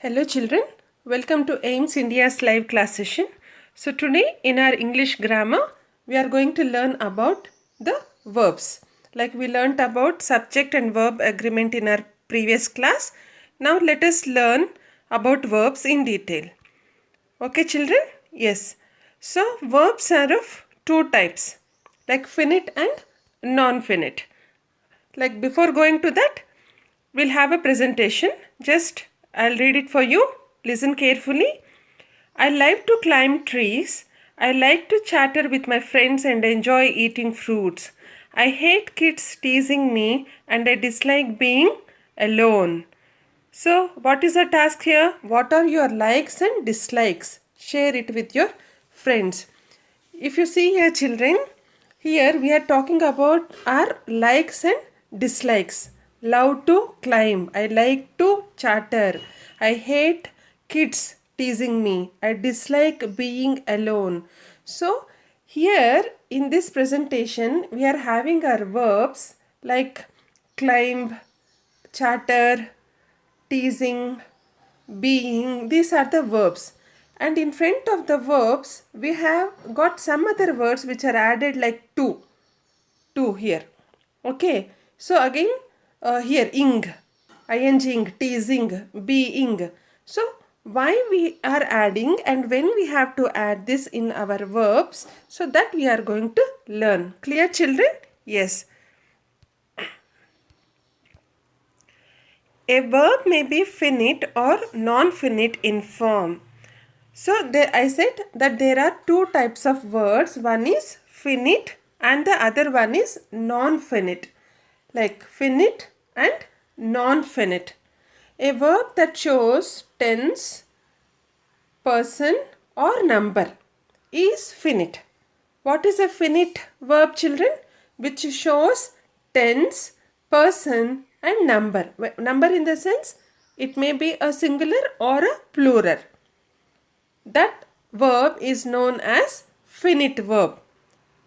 Hello children, welcome to AIMS India's live class session. So today in our English grammar, we are going to learn about the verbs. Like we learnt about subject and verb agreement in our previous class. Now let us learn about verbs in detail. Okay children? Yes. So verbs are of two types, like finite and non-finite. Like before going to that, we'll have a presentation. Just I'll read it for you. Listen carefully. I like to climb trees. I like to chatter with my friends and enjoy eating fruits. I hate kids teasing me and I dislike being alone. So, what is the task here? What are your likes and dislikes? Share it with your friends. If you see here, children, here we are talking about our likes and dislikes. Love to climb. I like to chatter. I hate kids teasing me. I dislike being alone. So, here in this presentation, we are having our verbs like climb, chatter, teasing, being. These are the verbs. And in front of the verbs, we have got some other words which are added like to here. Okay. So again, here ing, ing, teasing, being. So why we are adding and when we have to add this in our verbs, so that we are going to learn. Clear children? Yes. A verb may be finite or non-finite in form. So I said that there are two types of words. One is finite and the other one is non-finite. Like finite and non-finite. A verb that shows tense, person or number is finite. What is a finite verb, children? Which shows tense, person and number. Number in the sense it may be a singular or a plural. That verb is known as finite verb.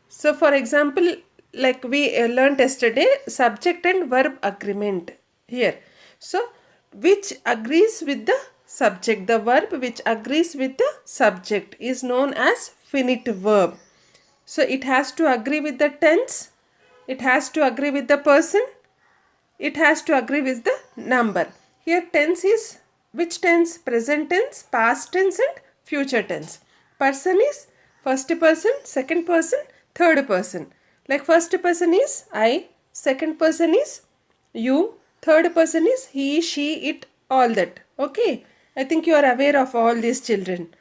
So for example, like we learned yesterday, subject and verb agreement here. So which agrees with the subject, the verb which agrees with the subject is known as finite verb. So it has to agree with the tense, it has to agree with the person, it has to agree with the number. Here tense is which tense? Present tense, past tense and future tense. Person is first person, second person, third person. Like first person is I, second person is you, third person is he, she, it, all that. Okay. I think you are aware of all these children.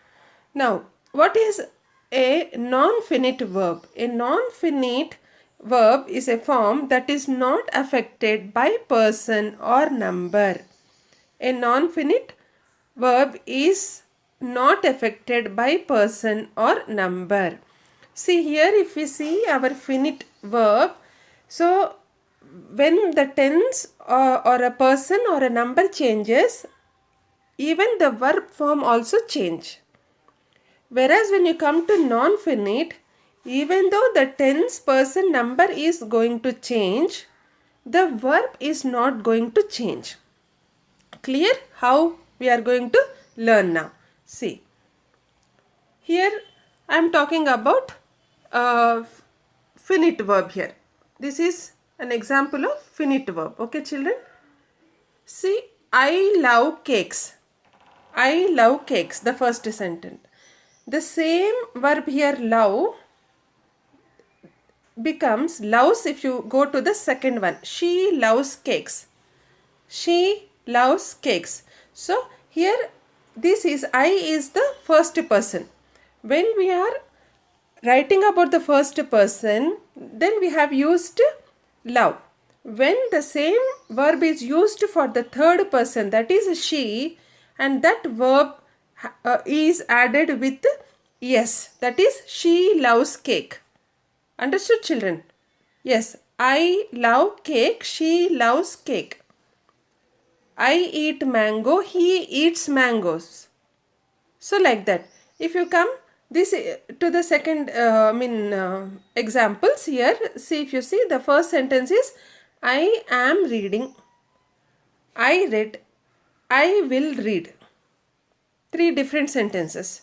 Now, what is a non-finite verb? A non-finite verb is a form that is not affected by person or number. A non-finite verb is not affected by person or number. See here, if we see our finite verb, so when the tense or a person or a number changes, even the verb form also change. Whereas when you come to non-finite, even though the tense, person, number is going to change, the verb is not going to change. Clear how we are going to learn now? See, here I am talking about finite verb here. This is an example of finite verb. Okay children? See, I love cakes. I love cakes, the first sentence. The same verb here, love, becomes loves if you go to the second one. She loves cakes. She loves cakes. So here this is I is the first person. When we are writing about the first person, then we have used love. When the same verb is used for the third person, that is she, and that verb is added with yes, that is she loves cake. Understood children? Yes, I love cake, she loves cake. I eat mango, he eats mangoes. So like that. If you come this to the second examples here, see, if you see, the first sentence is I am reading, I read, I will read. Three different sentences.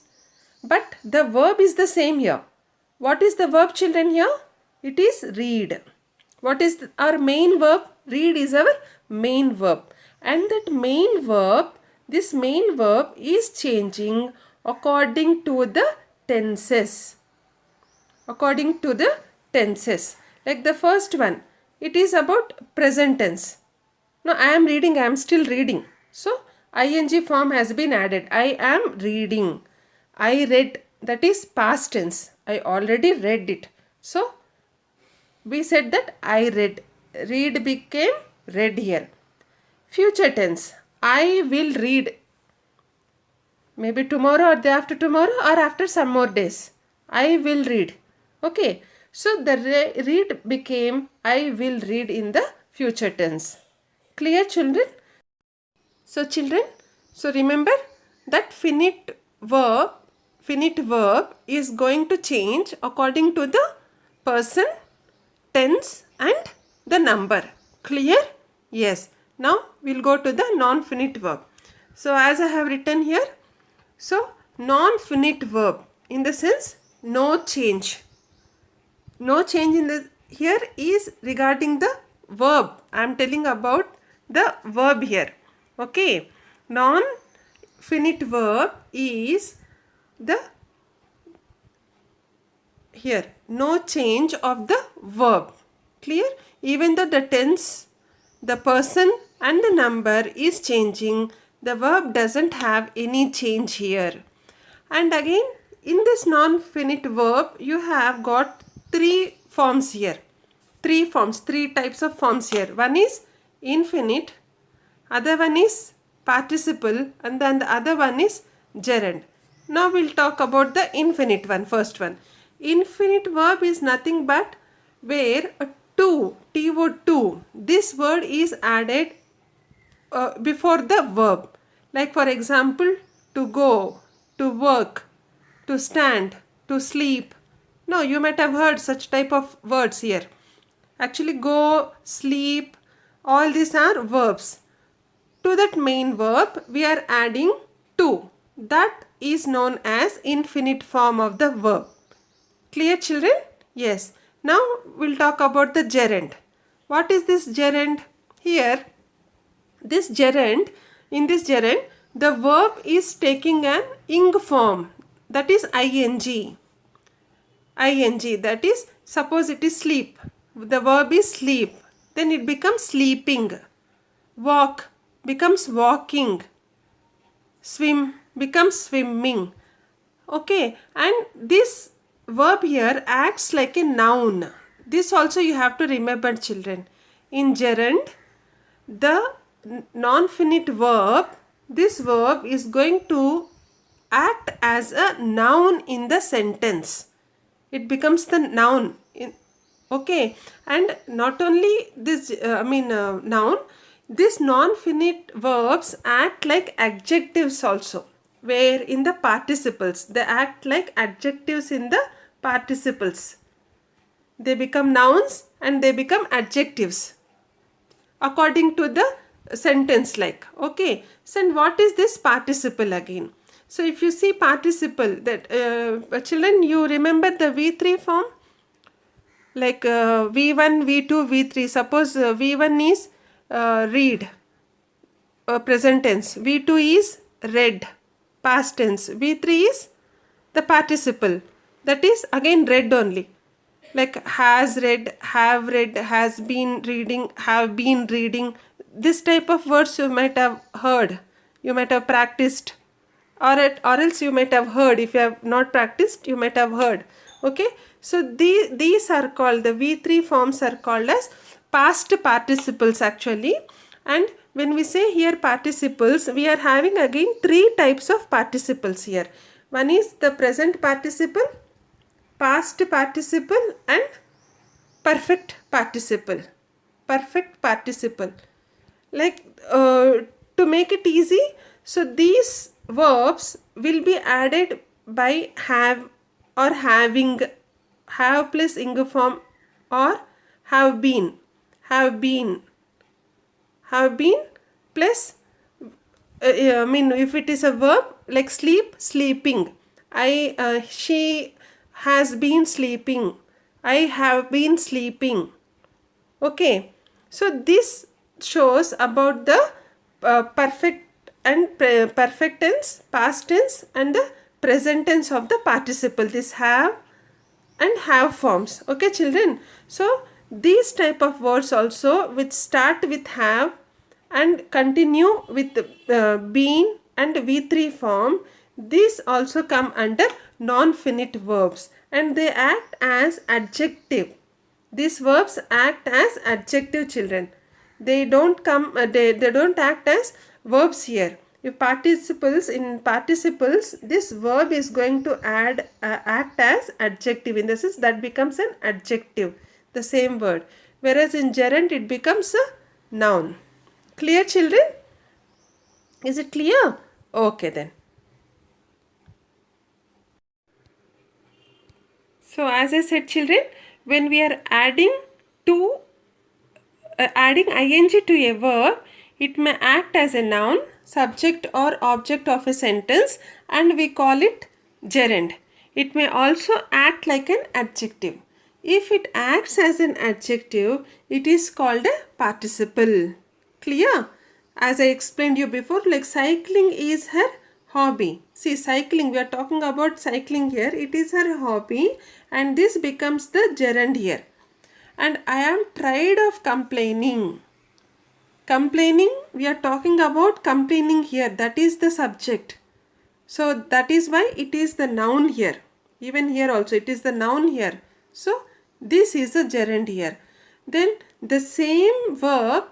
But the verb is the same here. What is the verb, children, here? It is read. What is our main verb? Read is our main verb. And that main verb, this main verb is changing according to the tenses. According to the tenses. Like the first one, it is about present tense. Now I am reading, I am still reading. So ing form has been added. I am reading. I read, that is past tense. I already read it. So we said that I read. Read became read here. Future tense. I will read. Maybe tomorrow or day after tomorrow or after some more days. I will read. Okay. So the read became I will read in the future tense. Clear, children? So children, so remember that finite verb is going to change according to the person, tense and the number. Clear? Yes. Now we'll go to the non-finite verb. So as I have written here, so non-finite verb in the sense no change. No change in the here is regarding the verb. I am telling about the verb here. Okay. Non-finite verb is the here no change of the verb. Clear? Even though the tense, the person and the number is changing, the verb doesn't have any change here. And again, in this non-finite verb, you have got three forms here. Three types of forms here. One is infinite, other one is participle, and then the other one is gerund. Now we'll talk about the infinite one, first one. Infinite verb is nothing but where a to, to, this word is added before the verb. Like for example, to go, to work, to stand, to sleep. No, you might have heard such type of words here. Actually, go, sleep, all these are verbs. To that main verb, we are adding to. That is known as infinite form of the verb. Clear, children? Yes. Now we'll talk about the gerund. What is this gerund? Here, this gerund, in this gerund, the verb is taking an ing form. That is ing. Ing, that is, suppose it is sleep. The verb is sleep. Then it becomes sleeping. Walk becomes walking. Swim becomes swimming. Okay, and this verb here acts like a noun. This also you have to remember, children. In gerund, the non-finite verb, this verb is going to act as a noun in the sentence. It becomes the noun. Okay, and not only this, noun, these non-finite verbs act like adjectives also, where in the participles, they act like adjectives in the participles. They become nouns and they become adjectives according to the sentence like. Okay, so what is this participle again? So if you see participle, that children, you remember the V3 form? Like V1, V2, V3. Suppose V1 is read, present tense. V2 is read, past tense. V3 is the participle. That is again read only. Like has read, have read, has been reading, have been reading. This type of words you might have heard. You might have practiced. Or else you might have heard. If you have not practiced, you might have heard. Okay. So these are called, the V3 forms are called as past participles actually. And when we say here participles, we are having again three types of participles here. One is the present participle, past participle and perfect participle. Perfect participle. Like to make it easy, so these verbs will be added by have or having, have plus ing form, or have been plus I mean, if it is a verb like sleep, sleeping. She has been sleeping. I have been sleeping. Okay, so this shows about the perfect and perfect tense, past tense, and the present tense of the participle. This have and have forms. Okay, children. So these type of words also which start with have and continue with been and V3 form. These also come under non-finite verbs and they act as adjective. These verbs act as adjective, children. They don't come. They don't act as verbs here. If participles in participles, this verb is going to act as adjective. In the sense that becomes an adjective, the same word. Whereas in gerund it becomes a noun. Clear, children? Is it clear? Okay then. So as I said, children, when we are adding ing to a verb, it may act as a noun, subject or object of a sentence and we call it gerund. It may also act like an adjective. If it acts as an adjective, it is called a participle. Clear? As I explained you before, like cycling is her hobby. See, cycling, we are talking about cycling here. It is her hobby and this becomes the gerund here. And I am tired of complaining. Complaining, we are talking about complaining here. That is the subject. So that is why it is the noun here. Even here also it is the noun here. So this is a gerund here. Then the same verb,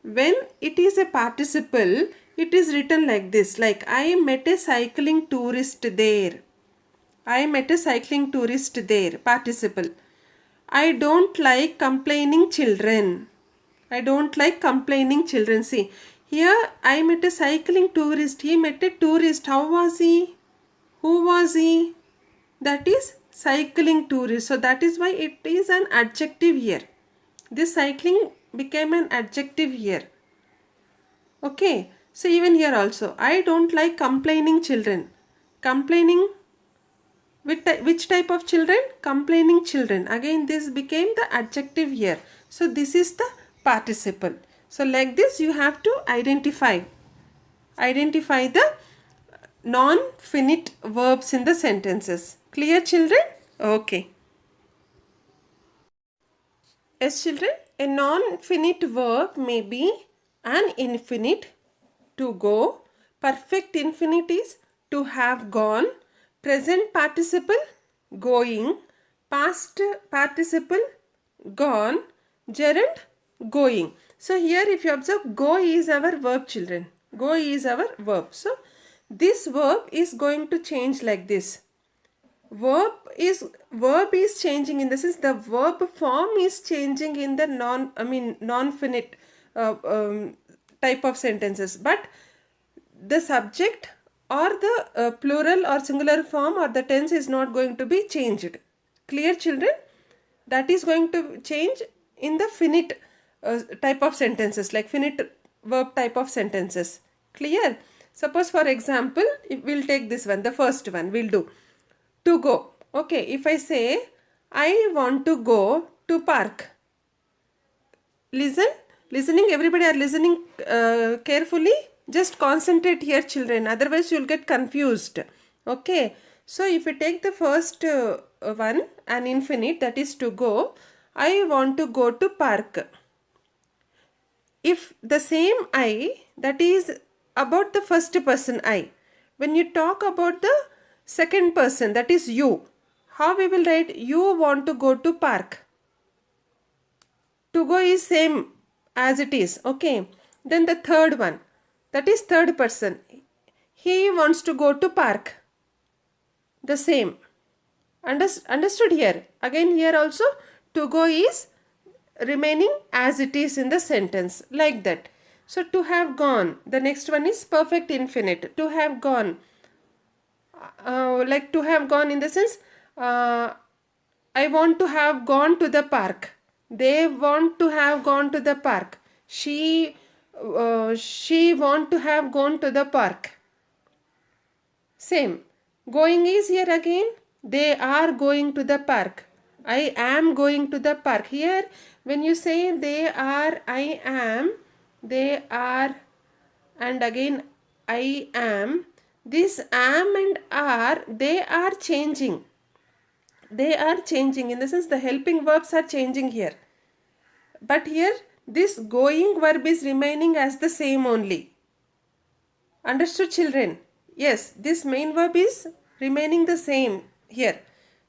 when it is a participle, it is written like this. Like I met a cycling tourist there. I met a cycling tourist there. Participle. I don't like complaining children. I don't like complaining children. See, here I met a cycling tourist. He met a tourist. How was he? Who was he? That is cycling tourist. So that is why it is an adjective here. This cycling became an adjective here. Okay. So even here also, I don't like complaining children. Complaining, which type of children? Complaining children. Again this became the adjective here. So this is the participle. So like this you have to identify the non-finite verbs in the sentences. Clear, children? Okay. Yes, children, a non-finite verb may be an infinite, to go, perfect infinite is to have gone, present participle going, past participle gone, gerund going. So here if you observe, go is our verb, children. Go is our verb. So this verb is going to change like this. Verb is changing in the sense the verb form is changing in the non-finite type of sentences, but the subject or the plural or singular form or the tense is not going to be changed. Clear, children? That is going to change in the finite type of sentences, like finite verb type of sentences. Clear? Suppose for example, if we'll take this one, the first one we'll do. To go. Okay, if I say, I want to go to park. Listening, everybody are listening carefully. Just concentrate here, children. Otherwise, you'll get confused. Okay, so if you take the first one, an infinite, that is to go. I want to go to park. If the same I, that is about the first person I. When you talk about the second person, that is you, how we will write? You want to go to park. To go is same as it is. Okay. Then the third one, that is third person. He wants to go to park. The same. Understood here? Again here also to go is remaining as it is in the sentence, like that. So to have gone, the next one is perfect infinite. To have gone. Like to have gone in the sense, I want to have gone to the park. They want to have gone to the park. She she want to have gone to the park. Same. Going is here again. They are going to the park. I am going to the park. Here, when you say they are, I am, they are, and again I am. This am and are, they are changing. They are changing in the sense the helping verbs are changing here. But here, this going verb is remaining as the same only. Understood, children? Yes, this main verb is remaining the same here.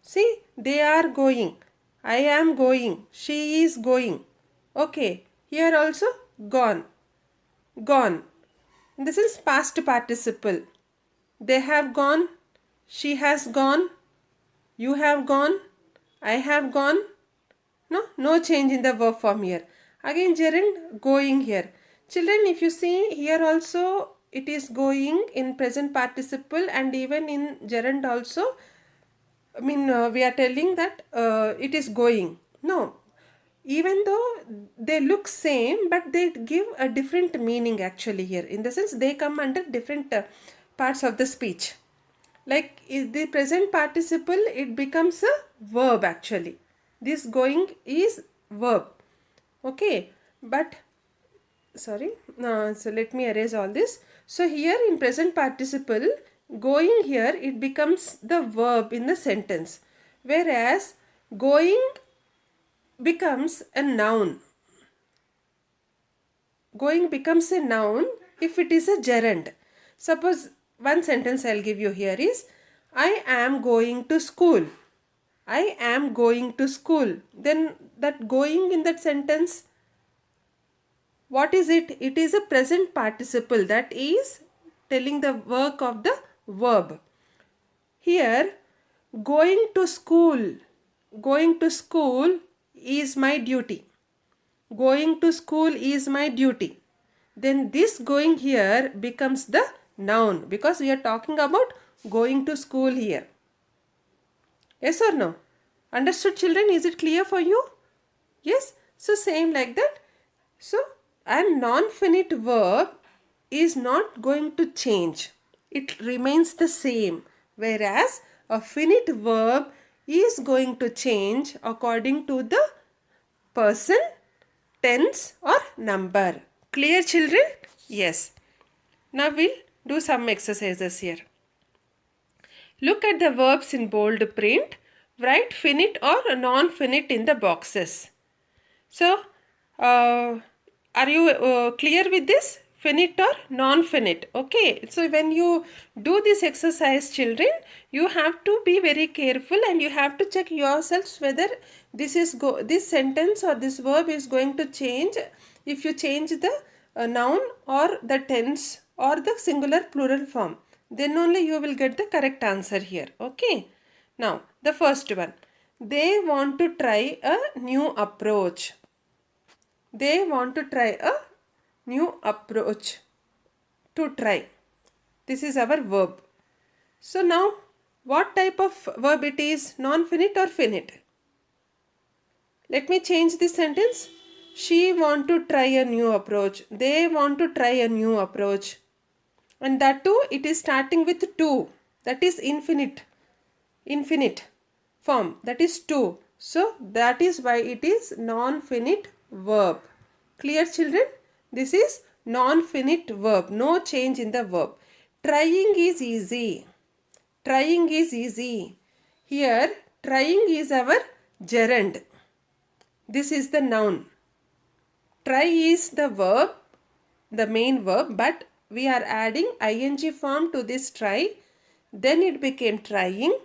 See, they are going. I am going. She is going. Okay, here also gone. Gone. This is past participle. They have gone. She has gone. You have gone. I have gone. No change in the verb form here. Again, gerund going here. Children, if you see here also, it is going in present participle, and even in gerund also. We are telling that it is going. No, even though they look same, but they give a different meaning actually here. In the sense, they come under different parts of the speech. Like in the present participle, it becomes a verb actually. This going is verb. Okay, but sorry, so let me erase all this. So here in present participle, going here, it becomes the verb in the sentence, whereas going becomes a noun. Going becomes a noun if it is a gerund. Suppose one sentence I'll give you here is, I am going to school. I am going to school. Then that going in that sentence, what is it? It is a present participle that is telling the work of the verb. Here, going to school. Going to school is my duty. Going to school is my duty. Then this going here becomes the noun because we are talking about going to school here. Yes or no? Understood, children? Is it clear for you? Yes? So same like that. So a non-finite verb is not going to change. It remains the same. Whereas a finite verb is going to change according to the person, tense or number. Clear, children? Yes. Now we'll do some exercises here. Look at the verbs in bold print. Write finite or non-finite in the boxes. So, are you clear with this? Finite or non-finite? Okay. So, when you do this exercise, children, you have to be very careful and you have to check yourselves whether this sentence or this verb is going to change if you change the noun or the tense or the singular plural form. Then only you will get the correct answer here. Okay. Now, the first one. They want to try a new approach. They want to try a new approach. To try. This is our verb. So now, what type of verb it is? Non-finite or finite? Let me change this sentence. She want to try a new approach. They want to try a new approach. And that too, it is starting with to. That is infinite. Infinite form. That is to. So, that is why it is non-finite verb. Clear, children? This is non-finite verb. No change in the verb. Trying is easy. Trying is easy. Here, trying is our gerund. This is the noun. Try is the verb, the main verb, but we are adding ing form to this try. Then it became trying,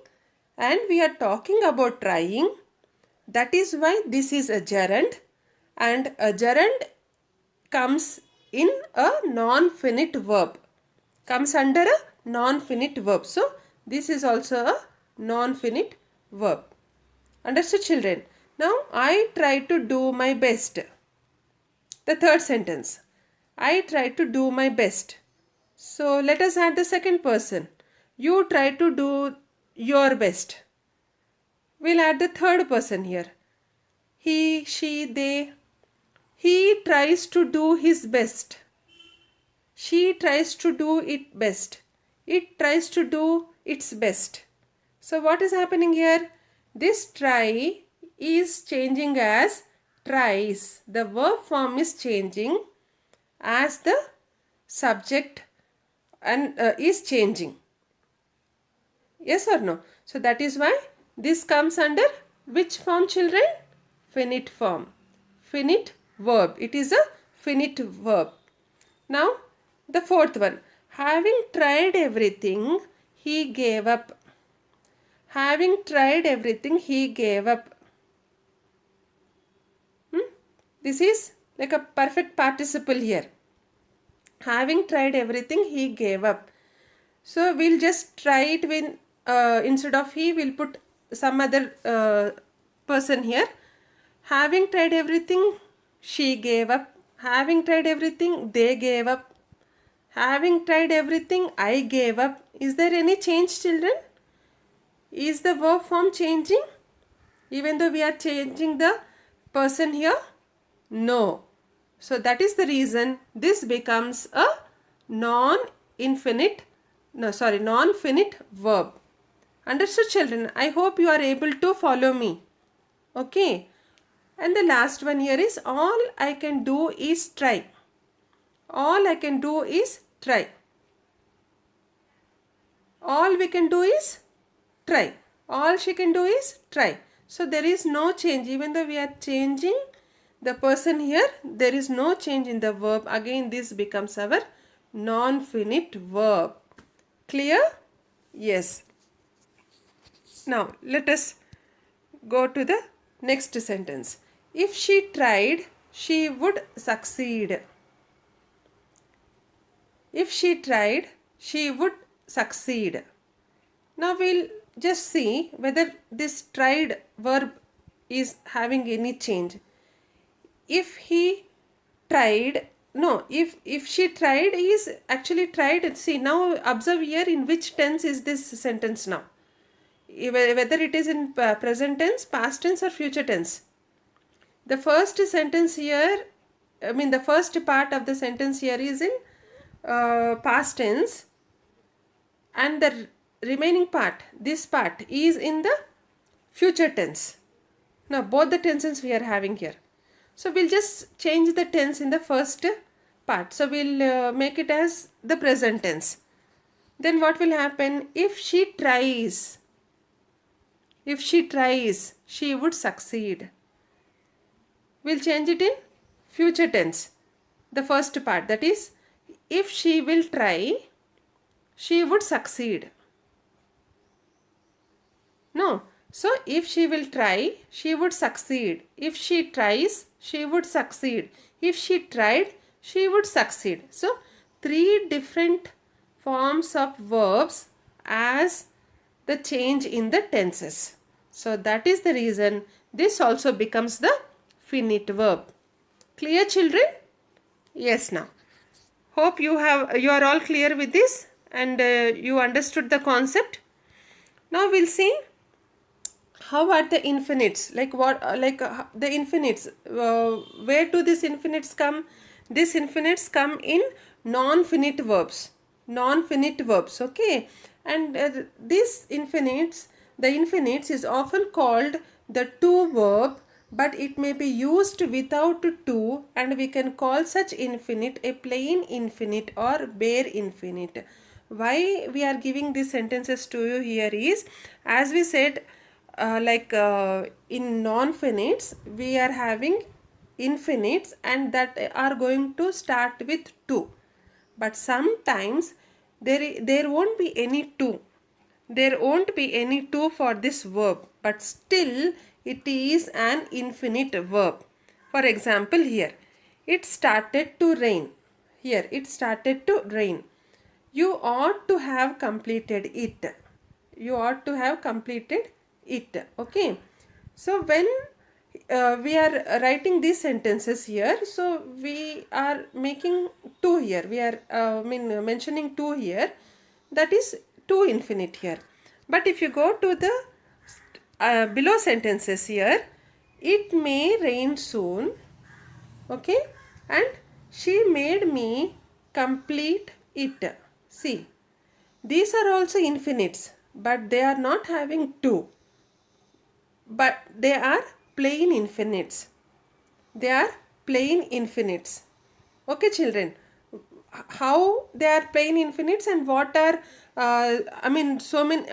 and we are talking about trying. That is why this is a gerund, and a gerund comes in a non-finite verb. Comes under a non-finite verb. So, this is also a non-finite verb. Understood, children? Now, I try to do my best. The third sentence. I try to do my best. So, let us add the second person. You try to do your best. We'll add the third person here. He, she, they. He tries to do his best. She tries to do it best. It tries to do its best. So what is happening here? This try is changing as tries. The verb form is changing as the subject and is changing. Yes or no? So that is why this comes under which form, children? Finite form. Finite verb. It is a finite verb. Now the fourth one. Having tried everything, he gave up. Having tried everything, he gave up. This is like a perfect participle here. Having tried everything, he gave up. So we'll just try it when instead of he, we'll put some other person here. Having tried everything, she gave up. Having tried everything, they gave up. Having tried everything, I gave up. Is there any change, children? Is the verb form changing? Even though we are changing the person here? No. So that is the reason this becomes a non-finite verb. Understood, children? I hope you are able to follow me. Okay. And the last one here is all I can do is try. All I can do is try. All we can do is try. All she can do is try. So there is no change. Even though we are changing the person here, there is no change in the verb. Again, this becomes our non-finite verb. Clear? Yes. Now, let us go to the next sentence. If she tried, she would succeed. If she tried, she would succeed. Now, we'll just see whether this tried verb is having any change. If he tried, no, if she tried, he is actually tried. See, now observe here in which tense is this sentence now. Whether it is in present tense, past tense or future tense. The first sentence here, the first part of the sentence here is in past tense, and the remaining part, this part, is in the future tense. Now both the tenses we are having here. So we'll just change the tense in the first part. So we'll make it as the present tense. Then what will happen? If she tries, she would succeed. We'll change it in future tense. The first part, that is, if she will try, she would succeed. No. So if she will try, she would succeed. If she tries, she would succeed. If she tried, she would succeed. So 3 different forms of verbs as the change in the tenses. So that is the reason this also becomes the finite verb. Clear, children? Yes. Now hope you are all clear with this and you understood the concept. Now we'll see how are the infinites, the infinites, where do these infinites come? These infinites come in non-finite verbs, okay, and these infinites, the infinites is often called the to verb, but it may be used without to, and we can call such infinite a plain infinite or bare infinite. Why we are giving these sentences to you here is, as we said, in non-finites we are having infinites and that are going to start with to, but sometimes there won't be any to. There won't be any to for this verb, but still it is an infinite verb. For example, here it started to rain. Here it started to rain. You ought to have completed it. You ought to have completed it. Okay. So when we are writing these sentences here, so we are making to here. We are mentioning to here. That is to infinite here. But if you go to the below sentences here, it may rain soon. Okay. And she made me complete it. See, these are also infinites, but they are not having two, but they are plain infinites. They are plain infinites. Okay, children. How they are plain infinites and what are, I mean, so many,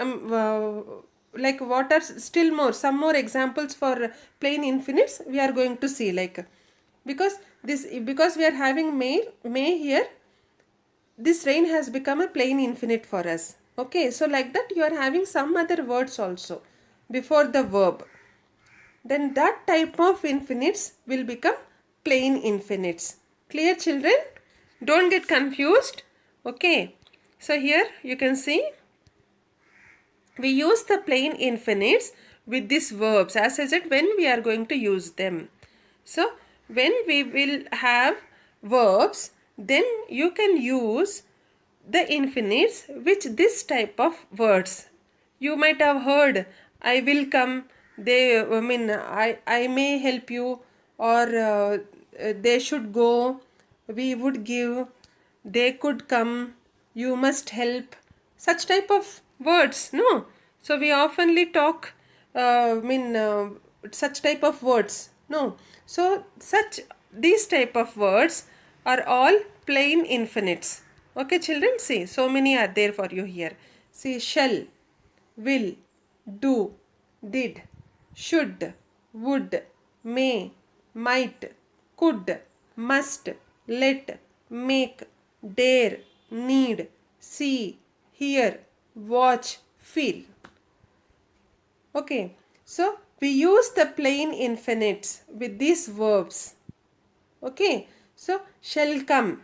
like what are still more, some more examples for plain infinites we are going to see, like, because we are having may here, this rain has become a plain infinite for us. Okay, so like that you are having some other words also before the verb. Then that type of infinites will become plain infinites. Clear, children? Don't get confused. Okay, so here you can see we use the plain infinites with these verbs, as I said, when we are going to use them. So when we will have verbs, then you can use the infinites with this type of words. You might have heard, I will come, I may help you, or they should go, we would give, they could come, you must help, such type of words, no? So we oftenly talk, such type of words, no? So these type of words are all plain infinites. Okay, children, see, so many are there for you here. See, shall, will, do, did, should, would, may, might, could, must, let, make, dare, need, see, hear, watch, feel. Okay, so we use the plain infinites with these verbs. Okay, so shall come.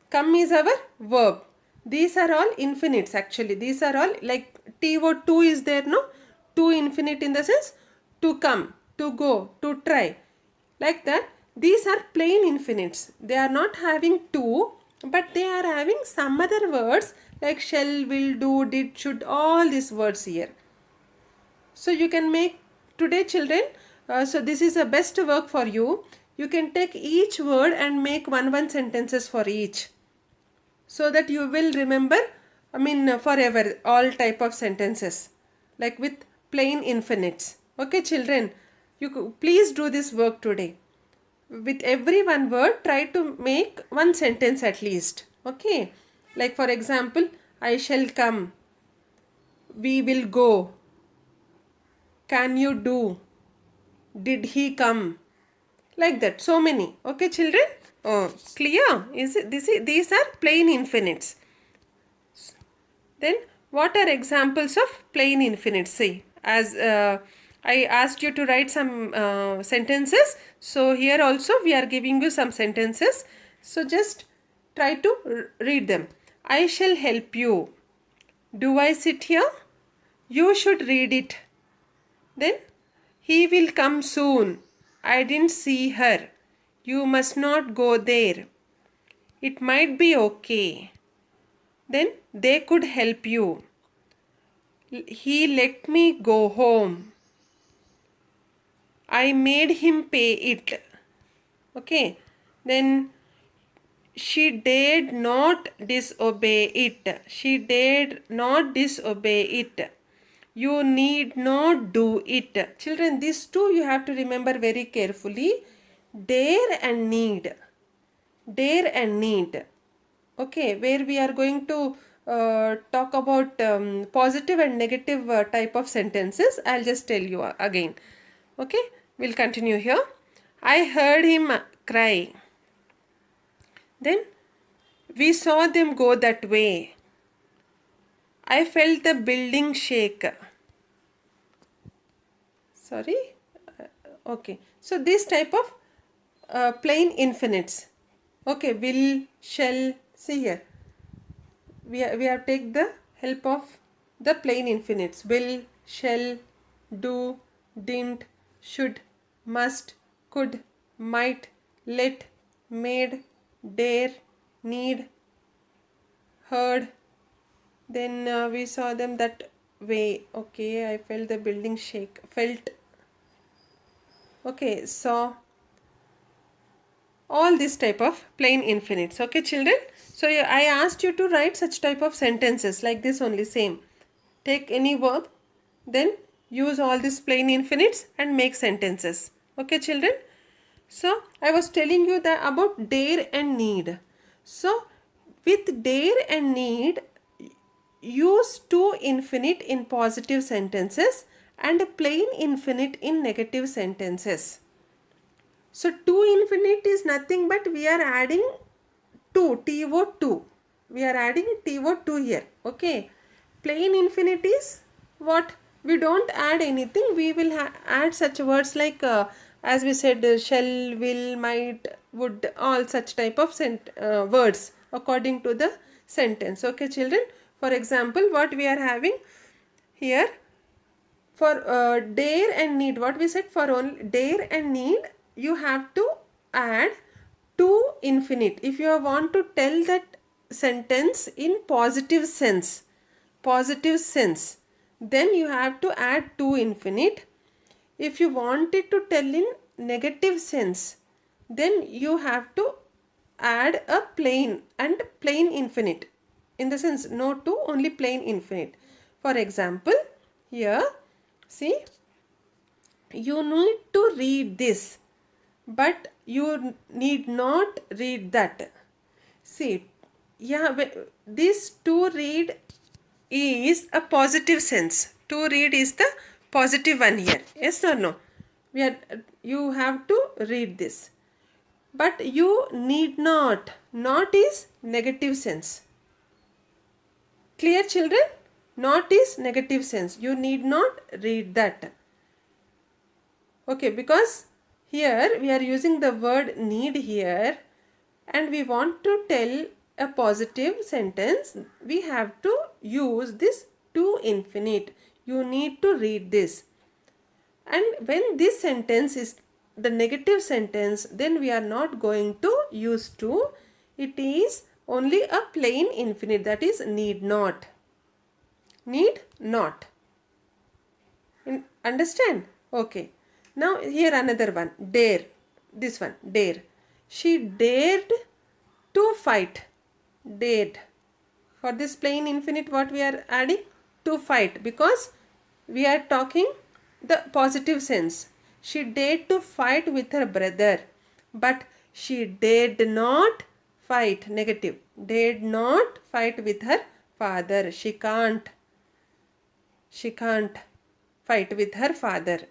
Come is our verb. These are all infinites actually. These are all like to is there, no? To infinite in the sense to come, to go, to try. Like that, these are plain infinites. They are not having to, but they are having some other words like shall, will, do, did, should, all these words here. So you can make today, children, so this is the best work for you. You can take each word and make one sentences for each, so that you will remember, forever, all type of sentences like with plain infinites. Okay, children, please do this work today. With every one word, try to make one sentence at least. Okay, like for example, I shall come, we will go, can you do, did he come, like that, so many. Okay, children, oh, clear? These are plain infinites. Then what are examples of plain infinites? See, as I asked you to write some sentences, so here also we are giving you some sentences, so just try to read them. I shall help you. Do I sit here? You should read it. Then, he will come soon. I didn't see her. You must not go there. It might be okay. Then, they could help you. He let me go home. I made him pay it. Okay. Then, she dared not disobey it. She dared not disobey it. You need not do it. Children, these two you have to remember very carefully. Dare and need. Dare and need. Okay, where we are going to talk about positive and negative type of sentences. I'll just tell you again. Okay, we'll continue here. I heard him cry. Then we saw them go that way. I felt the building shake. Sorry. Okay. So this type of plain infinites. Okay. Will, shall. See here. We have take the help of the plain infinites. Will, shall, do, didn't, should, must, could, might, let, made, dare, need, heard. Then we saw them that way. Okay, I felt the building shake. Felt. Okay, saw. all this type of plain infinites. Okay children, so I asked you to write such type of sentences like this only, same. Take any verb, then use all these plain infinites and make sentences. Okay children, so I was telling you that about dare and need. So with dare and need, use to infinite in positive sentences and plain infinite in negative sentences. So to infinite is nothing but we are adding to, TO2. We are adding TO2 here. Okay. Plain infinite is what? We don't add anything. We will add such words like as we said, shall, will, might, would, all such type of words according to the sentence. Okay children. For example, what we are having here, for dare and need, what we said, for only dare and need, you have to add to infinite. If you want to tell that sentence in positive sense, then you have to add to infinite. If you want it to tell in negative sense, then you have to add a plain and plain infinite. In the sense, no to, only plain infinite. For example, here, see, you need to read this, but you need not read that. See, yeah, this to read is a positive sense. To read is the positive one here. Yes or no? You have to read this. But you need not. Not is negative sense. Clear children? Not is negative sense. You need not read that. Okay, because here we are using the word need here and we want to tell a positive sentence. We have to use this to infinite. You need to read this. And when this sentence is the negative sentence, then we are not going to use to. It is only a plain infinite, that is need not. Need not. Understand? Okay. Now here another one, dare. This one, dare. She dared to fight. Dared. For this plain infinite, what we are adding? To fight, because we are talking the positive sense. She dared to fight with her brother, but she dared not fight. Negative. Dared not fight with her father. She can't fight with her father.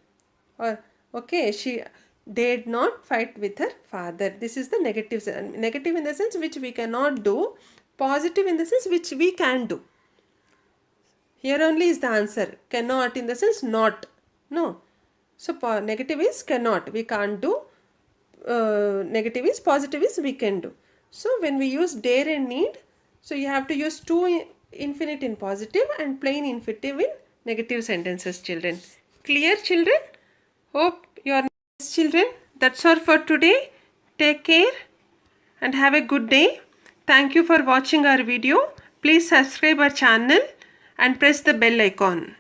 Or okay, she dared not fight with her father. This is the negative. Negative in the sense which we cannot do. Positive in the sense which we can do. Here only is the answer. Cannot in the sense not. No. So negative is cannot. We can't do. Negative is, positive is we can do. So when we use dare and need, so you have to use to infinite in positive and plain infinitive in negative sentences, children. Clear children? Hope you are nice children. That's all for today. Take care and have a good day. Thank you for watching our video. Please subscribe our channel and press the bell icon.